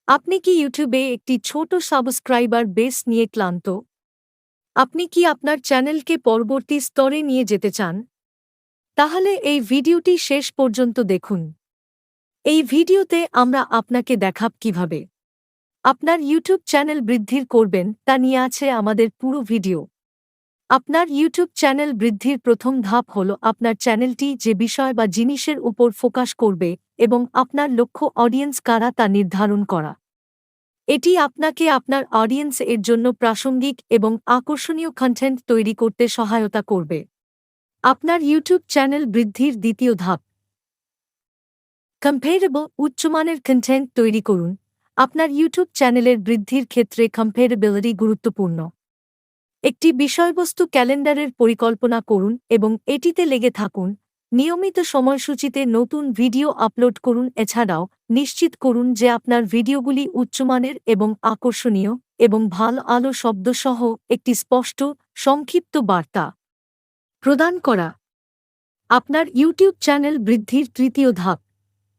আপনি কি ইউটিউবে একটি ছোট সাবস্ক্রাইবার বেস নিয়ে ক্লান্ত? আপনি কি আপনার চ্যানেলকে পরবর্তী স্তরে নিয়ে যেতে চান? তাহলে এই ভিডিওটি শেষ পর্যন্ত দেখুন। এই ভিডিওতে আমরা আপনাকে দেখাব কিভাবে আপনার ইউটিউব চ্যানেল বৃদ্ধির করবেন তা নিয়ে আছে আমাদের পুরো ভিডিও। আপনার ইউটিউব চ্যানেল বৃদ্ধির প্রথম ধাপ হল আপনার চ্যানেলটি যে বিষয় বা জিনিসের উপর ফোকাস করবে এবং আপনার লক্ষ্য অডিয়েন্স কারা তা নির্ধারণ করা। এটি আপনাকে আপনার অডিয়েন্স এর জন্য প্রাসঙ্গিক এবং আকর্ষণীয় কন্টেন্ট তৈরি করতে সহায়তা করবে। আপনার ইউটিউব চ্যানেল বৃদ্ধির দ্বিতীয় ধাপ, কম্পেয়ারেবল উচ্চমানের কন্টেন্ট তৈরি করুন। আপনার ইউটিউব চ্যানেলের বৃদ্ধির ক্ষেত্রে কম্পেয়ারেবিলিটি গুরুত্বপূর্ণ। একটি বিষয়বস্তু ক্যালেন্ডারের পরিকল্পনা করুন এবং এটিতে লেগে থাকুন। নিয়মিত সময়সূচিতে নতুন ভিডিও আপলোড করুন। এছাড়াও নিশ্চিত করুন যে আপনার ভিডিওগুলি উচ্চমানের এবং আকর্ষণীয় এবং ভালো আলো শব্দসহ একটি স্পষ্ট, সংক্ষিপ্ত বার্তা প্রদান করা। আপনার ইউটিউব চ্যানেল বৃদ্ধির তৃতীয় ধাপ,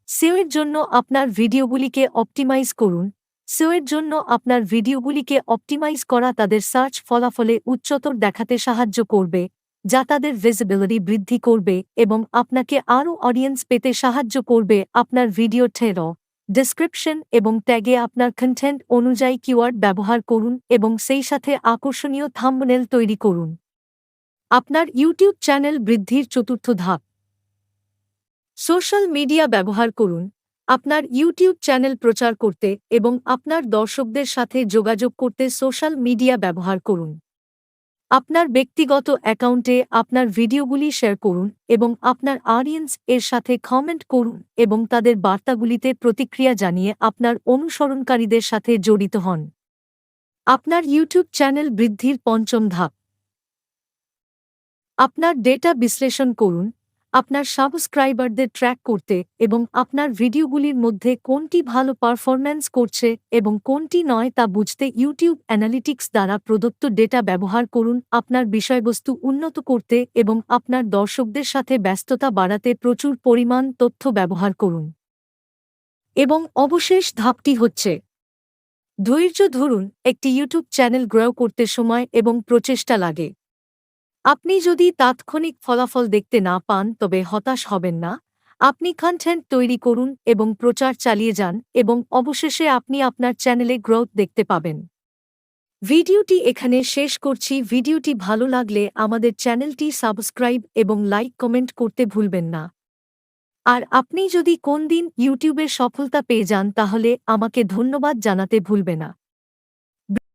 সেও এর জন্য আপনার ভিডিওগুলিকে অপটিমাইজ করুন। সেও এর জন্য আপনার ভিডিওগুলিকে অপটিমাইজ করা তাদের সার্চ ফলাফলে উচ্চতর দেখাতে সাহায্য করবে, যা তাদের ভিজিবিলিটি বৃদ্ধি করবে এবং আপনাকে আরও অডিয়েন্স পেতে সাহায্য করবে। আপনার ভিডিও টেরো ডেসক্রিপশন এবং ট্যাগে আপনার কন্টেন্ট অনুযায়ী কিওয়ার্ড ব্যবহার করুন এবং সেই সাথে আকর্ষণীয় থাম্বনেল তৈরি করুন। আপনার ইউটিউব চ্যানেল বৃদ্ধির চতুর্থ ধাপ, সোশ্যাল মিডিয়া ব্যবহার করুন। আপনার ইউটিউব চ্যানেল প্রচার করতে এবং আপনার দর্শকদের সাথে যোগাযোগ করতে সোশ্যাল মিডিয়া ব্যবহার করুন। আপনার ব্যক্তিগত অ্যাকাউন্টে আপনার ভিডিওগুলি শেয়ার করুন এবং আপনার অডিয়েন্স এর সাথে কমেন্ট করুন এবং তাদের বার্তাগুলিতে প্রতিক্রিয়া জানিয়ে আপনার অনুসরণকারীদের সাথে জড়িত হন। আপনার ইউটিউব চ্যানেল বৃদ্ধির পঞ্চম ধাপ, আপনার ডেটা বিশ্লেষণ করুন। আপনার সাবস্ক্রাইবারদের ট্র্যাক করতে এবং আপনার ভিডিওগুলির মধ্যে কোনটি ভালো পারফরম্যান্স করছে এবং কোনটি নয় তা বুঝতে ইউটিউব অ্যানালিটিক্স দ্বারা প্রদত্ত ডেটা ব্যবহার করুন। আপনার বিষয়বস্তু উন্নত করতে এবং আপনার দর্শকদের সাথে ব্যস্ততা বাড়াতে প্রচুর পরিমাণ তথ্য ব্যবহার করুন। এবং অবশেষ ধাপটি হচ্ছে, ধৈর্য ধরুন। একটি ইউটিউব চ্যানেল গ্রো করতে সময় এবং প্রচেষ্টা লাগে। আপনি যদি তাৎক্ষণিক ফলাফল দেখতে না পান তবে হতাশ হবেন না। আপনি কন্টেন্ট তৈরি করুন এবং প্রচার চালিয়ে যান এবং অবশেষে আপনি আপনার চ্যানেলে গ্রোথ দেখতে পাবেন। ভিডিওটি এখানে শেষ করছি। ভিডিওটি ভালো লাগলে আমাদের চ্যানেলটি সাবস্ক্রাইব এবং লাইক কমেন্ট করতে ভুলবেন না। আর আপনি যদি কোন দিন ইউটিউবের সফলতা পেয়ে যান তাহলে আমাকে ধন্যবাদ জানাতে ভুলবেন না।